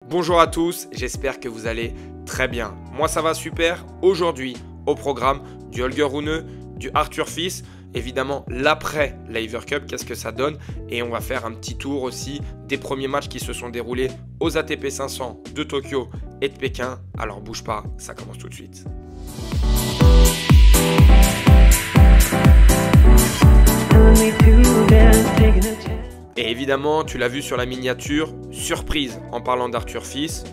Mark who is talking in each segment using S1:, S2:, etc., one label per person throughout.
S1: Bonjour à tous, j'espère que vous allez très bien. Moi ça va super. Aujourd'hui au programme du Holger Rune, du Arthur Fils, évidemment l'après Laver Cup, qu'est-ce que ça donne, et on va faire un petit tour aussi des premiers matchs qui se sont déroulés aux ATP 500 de Tokyo et de Pékin. Alors bouge pas, ça commence tout de suite. Et évidemment, tu l'as vu sur la miniature, surprise en parlant d'Arthur Fils.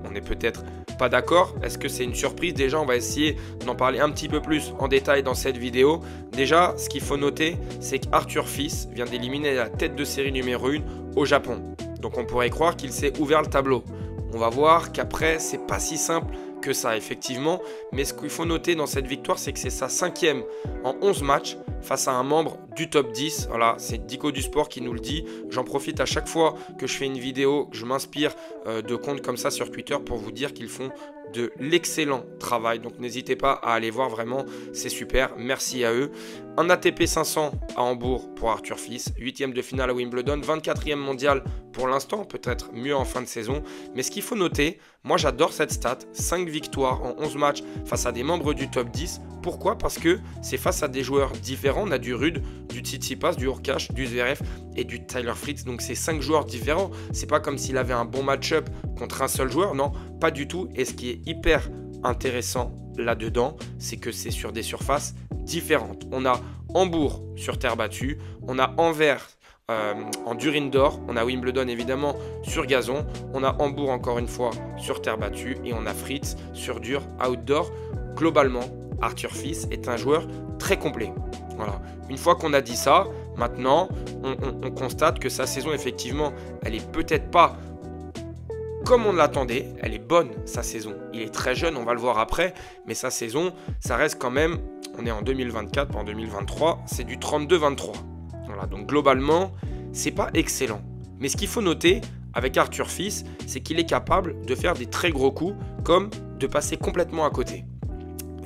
S1: On n'est peut-être pas d'accord. Est-ce que c'est une surprise? Déjà, on va essayer d'en parler un petit peu plus en détail dans cette vidéo. Déjà, ce qu'il faut noter, c'est qu'Arthur Fils vient d'éliminer la tête de série numéro 1 au Japon. Donc on pourrait croire qu'il s'est ouvert le tableau. On va voir qu'après, c'est pas si simple que ça, effectivement. Mais ce qu'il faut noter dans cette victoire, c'est que c'est sa 5e en 11 matchs face à un membre du top 10. Voilà, c'est Dico du Sport qui nous le dit. J'en profite à chaque fois que je fais une vidéo, que je m'inspire de comptes comme ça sur Twitter pour vous dire qu'ils font de l'excellent travail. Donc n'hésitez pas à aller voir, vraiment, c'est super. Merci à eux. Un ATP 500 à Hambourg pour Arthur Fils. 8e de finale à Wimbledon. 24e mondial pour l'instant, peut-être mieux en fin de saison. Mais ce qu'il faut noter, moi j'adore cette stat. 5 victoires en 11 matchs face à des membres du top 10. Pourquoi? Parce que c'est face à des joueurs différents. On a du Ruud, du Tsitsipas, du Hurkacz, du Zverev et du Tyler Fritz. Donc c'est 5 joueurs différents. C'est pas comme s'il avait un bon match-up contre un seul joueur. Non, pas du tout. Et ce qui est hyper intéressant là-dedans, c'est que c'est sur des surfaces différentes. On a Hambourg sur terre battue. On a Anvers en dur indoor, on a Wimbledon évidemment sur gazon, on a Hambourg encore une fois sur terre battue et on a Fritz sur dur outdoor. Globalement, Arthur Fils est un joueur très complet. Voilà. Une fois qu'on a dit ça, maintenant on constate que sa saison, effectivement, elle est peut-être pas comme on l'attendait, elle est bonne sa saison. Il est très jeune, on va le voir après, mais sa saison, ça reste quand même, on est en 2024, pas en 2023, c'est du 32-23. Voilà, donc globalement, c'est pas excellent. Mais ce qu'il faut noter avec Arthur Fils, c'est qu'il est capable de faire des très gros coups, comme de passer complètement à côté.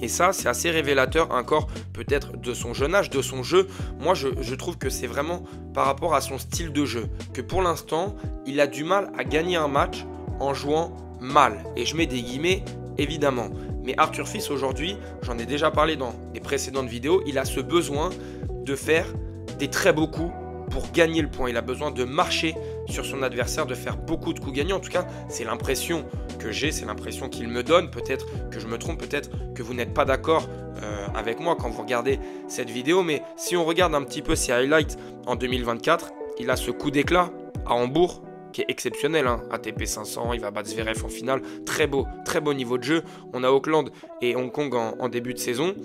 S1: Et ça, c'est assez révélateur encore peut-être de son jeune âge, de son jeu. Moi, je trouve que c'est vraiment par rapport à son style de jeu, que pour l'instant, il a du mal à gagner un match en jouant mal. Et je mets des guillemets, évidemment. Mais Arthur Fils, aujourd'hui, j'en ai déjà parlé dans les précédentes vidéos, il a ce besoin de faire des très beaux coups pour gagner le point. Il a besoin de marcher sur son adversaire, de faire beaucoup de coups gagnants. En tout cas, c'est l'impression que j'ai, c'est l'impression qu'il me donne. Peut-être que je me trompe, peut-être que vous n'êtes pas d'accord avec moi quand vous regardez cette vidéo. Mais si on regarde un petit peu ses highlights en 2024, il a ce coup d'éclat à Hambourg qui est exceptionnel, hein. ATP 500, il va battre Zverev en finale. Très beau niveau de jeu. On a Auckland et Hong Kong en début de saison.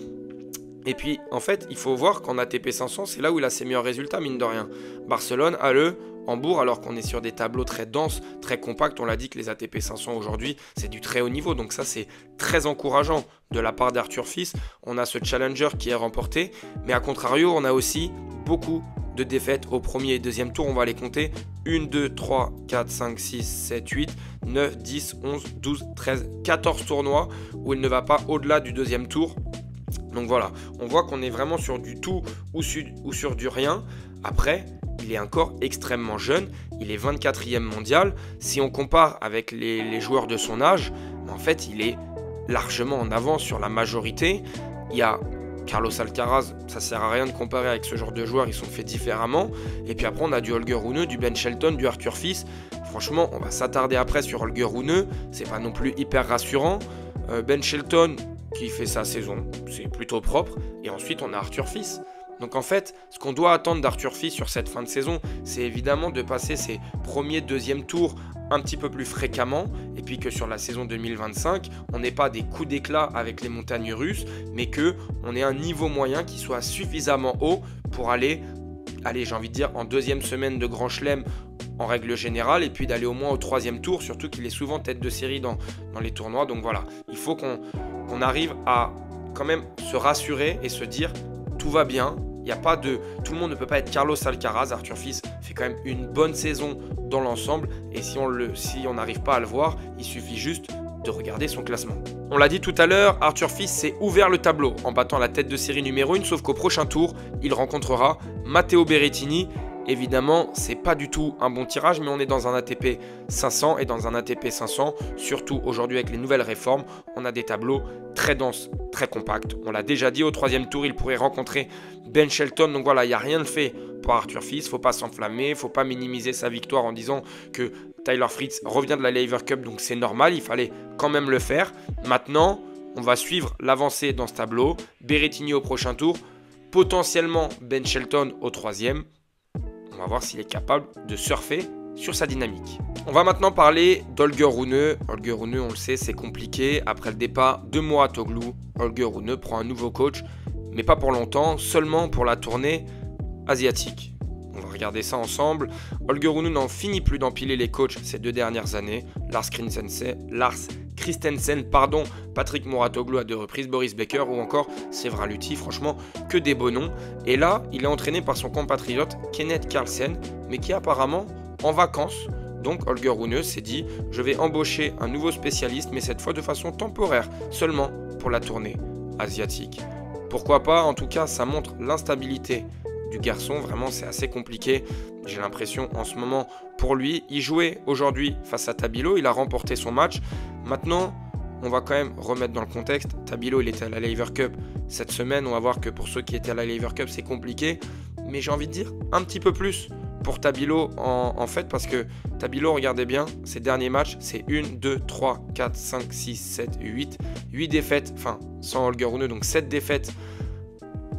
S1: Et puis, en fait, il faut voir qu'en ATP 500, c'est là où il a ses meilleurs résultats, mine de rien. Barcelone, Halle, Hambourg, alors qu'on est sur des tableaux très denses, très compacts. On l'a dit que les ATP 500 aujourd'hui, c'est du très haut niveau. Donc ça, c'est très encourageant de la part d'Arthur Fils. On a ce challenger qui est remporté. Mais à contrario, on a aussi beaucoup de défaites au premier et deuxième tour. On va les compter. 1, 2, 3, 4, 5, 6, 7, 8, 9, 10, 11, 12, 13, 14 tournois où il ne va pas au-delà du deuxième tour. Donc voilà, on voit qu'on est vraiment sur du tout ou sur du rien. Après, il est encore extrêmement jeune, il est 24e mondial. Si on compare avec les joueurs de son âge, en fait, il est largement en avance sur la majorité. Il y a Carlos Alcaraz, ça sert à rien de comparer avec ce genre de joueurs, ils sont faits différemment. Et puis après, on a du Holger Rune, du Ben Shelton, du Arthur Fils. Franchement, on va s'attarder après sur Holger Rune, c'est pas non plus hyper rassurant. Ben Shelton qui fait sa saison, c'est plutôt propre. Et ensuite, on a Arthur Fils. Donc en fait, ce qu'on doit attendre d'Arthur Fils sur cette fin de saison, c'est évidemment de passer ses premiers, deuxièmes tours un petit peu plus fréquemment. Et puis que sur la saison 2025, on n'ait pas des coups d'éclat avec les montagnes russes, mais qu'on ait un niveau moyen qui soit suffisamment haut pour aller, j'ai envie de dire, en deuxième semaine de Grand Chelem en règle générale, et puis d'aller au moins au troisième tour, surtout qu'il est souvent tête de série dans les tournois. Donc voilà, il faut qu'on arrive à quand même se rassurer et se dire tout va bien. Il y a pas de, tout le monde ne peut pas être Carlos Alcaraz. Arthur Fils fait quand même une bonne saison dans l'ensemble, et si on n'arrive pas à le voir, il suffit juste de regarder son classement. On l'a dit tout à l'heure, Arthur Fils s'est ouvert le tableau en battant la tête de série numéro 1, sauf qu'au prochain tour, il rencontrera Matteo Berrettini Évidemment, c'est pas du tout un bon tirage, mais on est dans un ATP 500 et dans un ATP 500, surtout aujourd'hui avec les nouvelles réformes, on a des tableaux très denses, très compacts. On l'a déjà dit, au 3e tour, il pourrait rencontrer Ben Shelton. Donc voilà, il n'y a rien de fait pour Arthur Fils. Faut pas s'enflammer, faut pas minimiser sa victoire en disant que Tyler Fritz revient de la Laver Cup, donc c'est normal, il fallait quand même le faire. Maintenant, on va suivre l'avancée dans ce tableau. Berrettini au prochain tour, potentiellement Ben Shelton au 3e. On va voir s'il est capable de surfer sur sa dynamique. On va maintenant parler d'Holger Rune. Holger Rune, on le sait, c'est compliqué. Après le départ de Mouratoglou, Holger Rune prend un nouveau coach, mais pas pour longtemps, seulement pour la tournée asiatique. On va regarder ça ensemble. Holger Rune n'en finit plus d'empiler les coachs ces 2 dernières années. Lars Christensen, Patrick Mouratoglou à 2 reprises, Boris Becker ou encore Séverin Luthi, franchement que des beaux noms. Et là, il est entraîné par son compatriote Kenneth Carlsen, mais qui est apparemment en vacances. Donc Holger Rune s'est dit, je vais embaucher un nouveau spécialiste, mais cette fois de façon temporaire, seulement pour la tournée asiatique. Pourquoi pas, en tout cas ça montre l'instabilité du garçon, vraiment c'est assez compliqué, j'ai l'impression en ce moment pour lui. Il jouait aujourd'hui face à Tabilo, il a remporté son match. Maintenant, on va quand même remettre dans le contexte, Tabilo il était à la Laver Cup cette semaine, on va voir que pour ceux qui étaient à la Laver Cup c'est compliqué, mais j'ai envie de dire un petit peu plus pour Tabilo en fait, parce que Tabilo, regardez bien, ses derniers matchs, c'est 1, 2, 3, 4, 5, 6, 7, 8 défaites, enfin sans Holger Rune, donc 7 défaites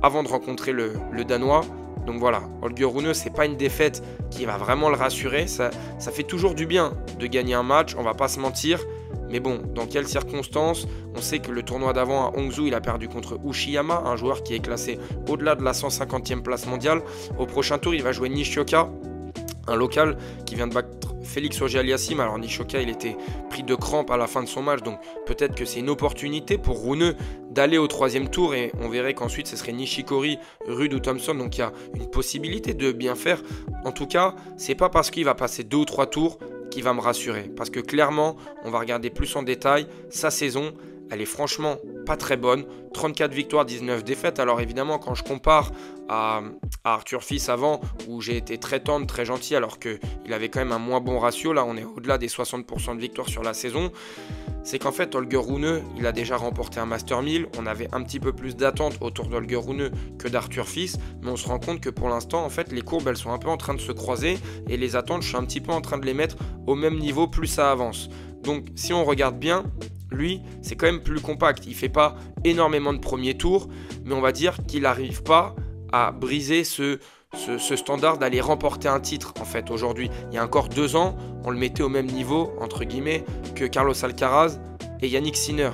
S1: avant de rencontrer le Danois. Donc voilà, Holger Rune, c'est pas une défaite qui va vraiment le rassurer. Ça fait toujours du bien de gagner un match, on va pas se mentir. Mais bon, dans quelles circonstances? On sait que le tournoi d'avant à Hangzhou, il a perdu contre Uchiyama, un joueur qui est classé au-delà de la 150e place mondiale. Au prochain tour, il va jouer Nishioka, un local qui vient de battre Félix Auger-Aliassime. Alors Nishioka, il était pris de crampes à la fin de son match, donc peut-être que c'est une opportunité pour Rune d'aller au 3e tour, et on verrait qu'ensuite ce serait Nishikori, Rude ou Thompson, donc il y a une possibilité de bien faire. En tout cas, c'est pas parce qu'il va passer 2 ou 3 tours qui va me rassurer, parce que clairement, on va regarder plus en détail, sa saison, elle est franchement pas très bonne. 34 victoires, 19 défaites. Alors évidemment, quand je compare à Arthur Fils avant, où j'ai été très tendre, très gentil, alors qu'il avait quand même un moins bon ratio, là on est au-delà des 60% de victoires sur la saison, c'est qu'en fait Holger Rune, il a déjà remporté un Master 1000. On avait un petit peu plus d'attente autour d'Holger Rune que d'Arthur Fils, mais on se rend compte que pour l'instant, en fait, les courbes, elles sont un peu en train de se croiser, et les attentes, je suis un petit peu en train de les mettre au même niveau plus ça avance. Donc si on regarde bien, lui, c'est quand même plus compact. Il ne fait pas énormément de premiers tours, mais on va dire qu'il n'arrive pas à briser ce standard d'aller remporter un titre. En fait, aujourd'hui, il y a encore 2 ans, on le mettait au même niveau, entre guillemets, que Carlos Alcaraz et Yannick Sinner.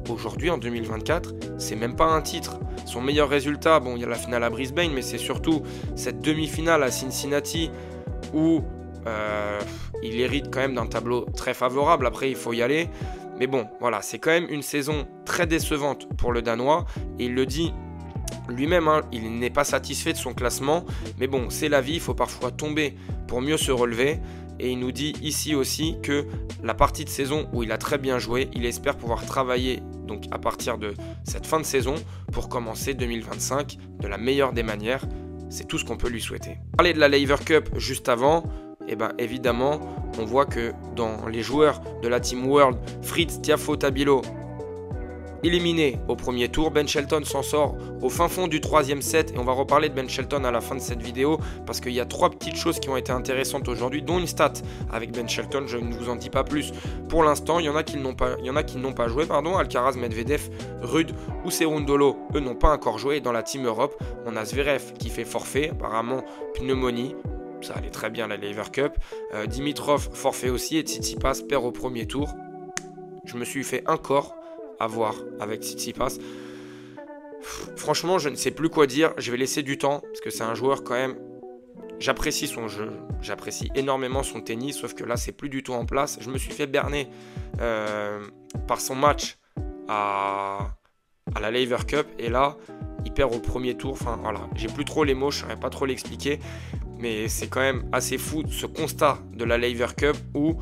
S1: Aujourd'hui, en 2024, c'est même pas un titre. Son meilleur résultat, bon, il y a la finale à Brisbane, mais c'est surtout cette demi-finale à Cincinnati où il hérite quand même d'un tableau très favorable. Après, il faut y aller. Mais bon, voilà, c'est quand même une saison très décevante pour le Danois. Et il le dit lui-même, hein, il n'est pas satisfait de son classement. Mais bon, c'est la vie, il faut parfois tomber pour mieux se relever. Et il nous dit ici aussi que la partie de saison où il a très bien joué, il espère pouvoir travailler donc à partir de cette fin de saison pour commencer 2025 de la meilleure des manières. C'est tout ce qu'on peut lui souhaiter. Parler de la Laver Cup juste avant, et bien évidemment, on voit que dans les joueurs de la Team World, Fritz, Tiafoe, Tabilo, éliminé au premier tour. Ben Shelton s'en sort au fin fond du 3e set, et on va reparler de Ben Shelton à la fin de cette vidéo parce qu'il y a 3 petites choses qui ont été intéressantes aujourd'hui, dont une stat avec Ben Shelton. Je ne vous en dis pas plus pour l'instant. Il y en a qui n'ont pas joué, Alcaraz, Medvedev, Rude ou Cerundolo, eux n'ont pas encore joué. Et dans la Team Europe, on a Zverev qui fait forfait, apparemment pneumonie. Ça allait très bien la Laver Cup. Dimitrov forfait aussi, et Tsitsipas perd au premier tour. Je me suis fait un corps à voir avec Tsitsipas. Franchement, je ne sais plus quoi dire. Je vais laisser du temps parce que c'est un joueur quand même. J'apprécie son jeu, j'apprécie énormément son tennis, sauf que là, c'est plus du tout en place. Je me suis fait berner par son match à la Laver Cup, et là, il perd au premier tour. Enfin, voilà, j'ai plus trop les mots, je ne saurais pas trop l'expliquer. Mais c'est quand même assez fou ce constat de la Laver Cup où,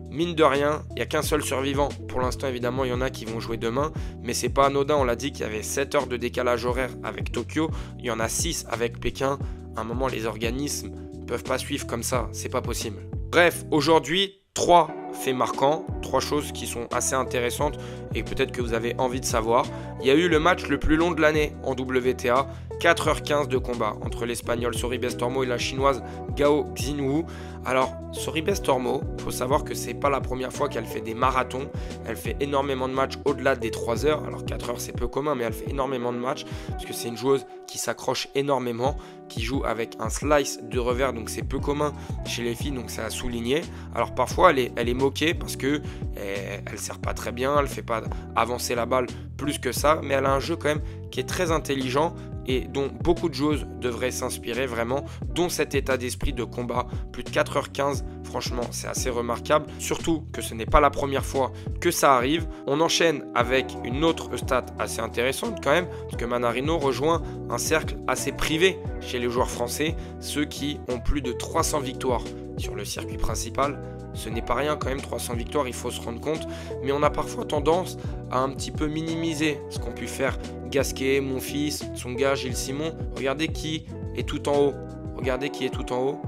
S1: mine de rien, il n'y a qu'un seul survivant. Pour l'instant, évidemment, il y en a qui vont jouer demain, mais c'est pas anodin. On l'a dit qu'il y avait 7 heures de décalage horaire avec Tokyo, il y en a 6 avec Pékin. À un moment, les organismes peuvent pas suivre comme ça, c'est pas possible. Bref, aujourd'hui, 3 faits marquants, 3 choses qui sont assez intéressantes et peut-être que vous avez envie de savoir. Il y a eu le match le plus long de l'année en WTA, 4h15 de combat entre l'Espagnol Sorribes Tormo et la Chinoise Gao Xinwu. Alors, Sorribes Tormo, il faut savoir que c'est pas la première fois qu'elle fait des marathons. Elle fait énormément de matchs au-delà des 3 heures. Alors 4 heures c'est peu commun, mais elle fait énormément de matchs parce que c'est une joueuse qui s'accroche énormément, qui joue avec un slice de revers, donc c'est peu commun chez les filles, donc c'est à souligner. Alors parfois elle est moquée parce que elle sert pas très bien, elle fait pas avancer la balle plus que ça, mais elle a un jeu quand même qui est très intelligent et dont beaucoup de joueuses devraient s'inspirer vraiment, dont cet état d'esprit de combat. Plus de 4h15, franchement, c'est assez remarquable. Surtout que ce n'est pas la première fois que ça arrive. On enchaîne avec une autre stat assez intéressante quand même, parce que Mannarino rejoint un cercle assez privé chez les joueurs français, ceux qui ont plus de 300 victoires sur le circuit principal. Ce n'est pas rien quand même, 300 victoires, il faut se rendre compte. Mais on a parfois tendance à un petit peu minimiser ce qu'ont pu faire Gasquet, Monfils, Tsonga, Gilles Simon. Regardez qui est tout en haut. Regardez qui est tout en haut.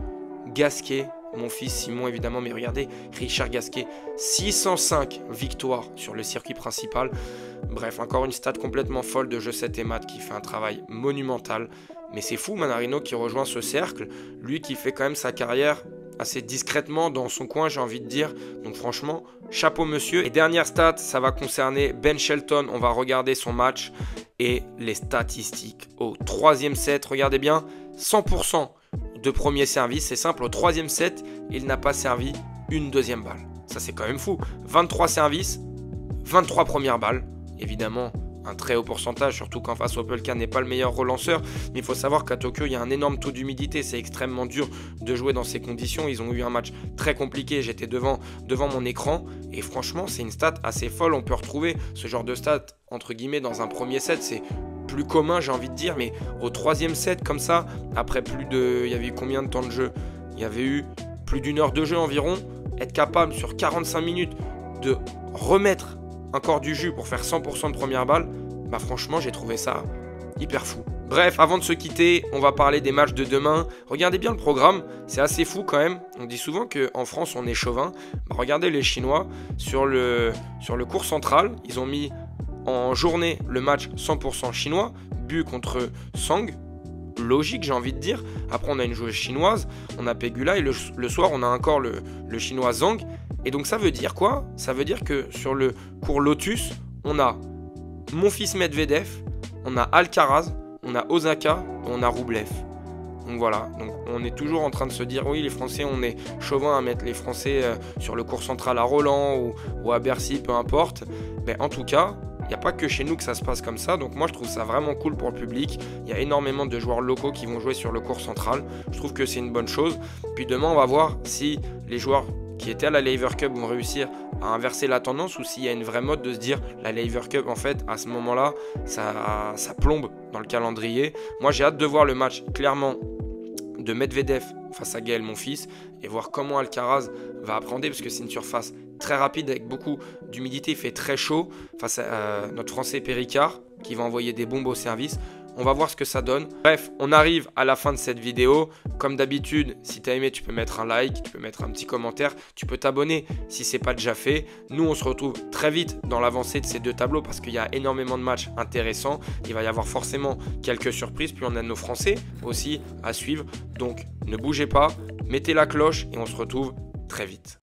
S1: Gasquet, Monfils, Simon évidemment, mais regardez Richard Gasquet. 605 victoires sur le circuit principal. Bref, encore une stat complètement folle de Jeu 7 et Math qui fait un travail monumental. Mais c'est fou, Mannarino qui rejoint ce cercle. Lui qui fait quand même sa carrière assez discrètement dans son coin, j'ai envie de dire. Donc franchement, chapeau monsieur. Et dernière stat, ça va concerner Ben Shelton. On va regarder son match et les statistiques. Au 3e set, regardez bien, 100% de premier service. C'est simple, au 3e set, il n'a pas servi une deuxième balle. Ça, c'est quand même fou. 23 services, 23 premières balles. Évidemment, un très haut pourcentage, surtout qu'en face Opelka n'est pas le meilleur relanceur. Mais il faut savoir qu'à Tokyo, il y a un énorme taux d'humidité. C'est extrêmement dur de jouer dans ces conditions. Ils ont eu un match très compliqué. J'étais devant mon écran. Et franchement, c'est une stat assez folle. On peut retrouver ce genre de stat, entre guillemets, dans un premier set. C'est plus commun, j'ai envie de dire. Mais au 3e set, comme ça, après il y avait eu combien de temps de jeu? Il y avait eu plus d'1 heure de jeu environ. Être capable, sur 45 minutes, de remettre encore du jus pour faire 100% de première balle, bah franchement j'ai trouvé ça hyper fou. Bref, avant de se quitter, on va parler des matchs de demain. Regardez bien le programme, c'est assez fou quand même. On dit souvent qu'en France on est chauvin. Bah, regardez les Chinois sur le court central, ils ont mis en journée le match 100% chinois, but contre Sang. Logique, j'ai envie de dire. Après on a une joueuse chinoise, on a Pegula et le soir on a encore le chinois Zhang. Et donc ça veut dire quoi? Ça veut dire que sur le court Lotus, on a Monfils Medvedev, on a Alcaraz, on a Osaka et on a Rublev. Donc voilà, donc on est toujours en train de se dire oui les Français, on est chauvin à mettre les Français sur le court central à Roland ou à Bercy, peu importe. Mais en tout cas, il n'y a pas que chez nous que ça se passe comme ça, donc moi je trouve ça vraiment cool pour le public. Il y a énormément de joueurs locaux qui vont jouer sur le court central, je trouve que c'est une bonne chose. Puis demain on va voir si les joueurs qui étaient à la Laver Cup vont réussir à inverser la tendance ou s'il y a une vraie mode de se dire la Laver Cup en fait à ce moment-là ça plombe dans le calendrier. Moi j'ai hâte de voir le match clairement de Medvedev face à Gaël Monfils et voir comment Alcaraz va appréhender parce que c'est une surface très rapide avec beaucoup d'humidité, il fait très chaud face à notre Français Péricard qui va envoyer des bombes au service. On va voir ce que ça donne. Bref, on arrive à la fin de cette vidéo. Comme d'habitude, si tu as aimé, tu peux mettre un like, tu peux mettre un petit commentaire, tu peux t'abonner si ce n'est pas déjà fait. Nous, on se retrouve très vite dans l'avancée de ces deux tableaux parce qu'il y a énormément de matchs intéressants. Il va y avoir forcément quelques surprises. Puis on a nos Français aussi à suivre. Donc, ne bougez pas, mettez la cloche et on se retrouve très vite.